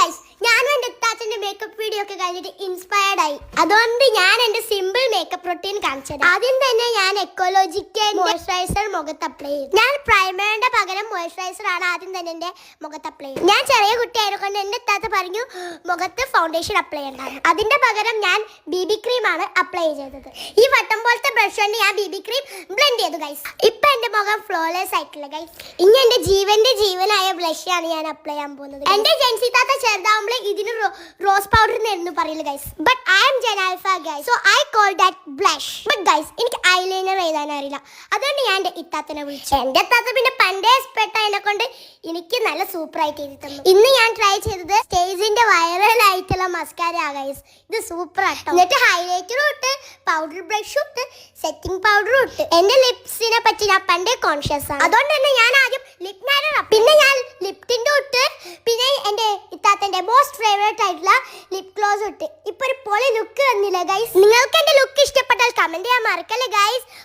Guys ഞാനും എൻ്റെ ഇത്താച്ചൻ്റെ makeup video ഒക്കെ കഴിഞ്ഞിട്ട് ഇൻസ്പയർഡ് ആയി. അതുകൊണ്ട് ഞാൻ എൻ്റെ സിമ്പിൾ മേക്കപ്പ് റൊട്ടീൻ കാണിച്ചത്. ആദ്യം തന്നെ ഞാൻ എക്കോളജിക്കൽ മോയ്സ്ചറൈസർ മുഖത്ത് അപ്ലൈ ചെയ്തു. ഞാൻ പ്രൈമറിന്റെ പകരം മോയ്സ്ചറൈസർ ആണ് ആദ്യം തന്നെ എൻ്റെ മുഖത്ത് അപ്ലൈ ചെയ്തത്. ഞാൻ ചെറിയ കുട്ടിയായതുകൊണ്ട് എൻ്റെ ഇത്താത്ത പറഞ്ഞു മുഖത്ത് ഫൗണ്ടേഷൻ അപ്ലൈ ചെയ്യണം. അതിന്റെ പകരം ഞാൻ BB ക്രീം ആണ് അപ്ലൈ ചെയ്തത്. ഈ വട്ടം പോലത്തെ ബ്രഷ് കൊണ്ട് ഞാൻ BB ക്രീം ബ്ലെൻഡ് ചെയ്തു ഗൈസ്. ഇപ്പൊ എൻ്റെ മുഖം ഫ്ലോലെസ് ആയിട്ടില്ല ഗൈസ്. ഇനി എൻ്റെ ജീവനായ ബ്ലഷ് ആണ് ഞാൻ അപ്ലൈ ചെയ്യാൻ പോകുന്നത്. എൻ്റെ ജെൻസി താത്ത ചെറുതാവുമ്പോൾ ഇതിന് റോസ് പൗഡർ എന്നായിരുന്നു പറയില്ല guys. But I am Gen Alpha guys, so I call that blush. But guys എനിക്ക് ഐലൈനർ എഴുതാൻ അറിയില്ല. അതുകൊണ്ട് ഞാൻ എൻ്റെ ഇത്താത്തനെ വിളിച്ചു. എൻ്റെ ഇത്താത്ത പിന്നെ പണ്ടേ എക്സ്പെർട്ട് ആയതിനെ കൊണ്ട് എനിക്ക് നല്ല സൂപ്പർ ആയിട്ട് എഴുതി തന്നു. ഇന്ന് ഞാൻ ട്രൈ ചെയ്തത് സ്റ്റേജിന്റെ വൈറൽ ആയിട്ടുള്ള മസ്കാര ഗൈസ്. ഇത് സൂപ്പർ ആട്ടോ. എന്നിട്ട് ഹൈലൈറ്ററും ഇട്ട് പൗഡർ ബ്രഷും ഇട്ട് സെറ്റിംഗ് പൗഡറും ഇട്ട്. എൻ്റെ ലിപ്സിനെ പറ്റി ഞാൻ പണ്ടേ കോൺഷ്യസ് ആണ്. അതുകൊണ്ട് തന്നെ ഞാൻ ആദ്യം ലിപ് ലൈനർ, പിന്നെ ഞാൻ ലിപ് ടിൻറ്റും ഇട്ട്, പിന്നെ എൻ്റെ ഇത്താത്തൻ്റെ മോസ്റ്റ് ഫേവറേറ്റ് ആയിട്ടുള്ള ലിപ് ഗ്ലോസ് ഇട്ട്. ഇപ്പൊ ഒരു പൊളി ലുക്ക് വന്നില്ല ഗൈസ്. നിങ്ങൾക്ക് എൻ്റെ ലുക്ക് ഇഷ്ടപ്പെട്ടാൽ കമന്റ് ചെയ്യാൻ മറക്കല്ലേ ഗൈസ്.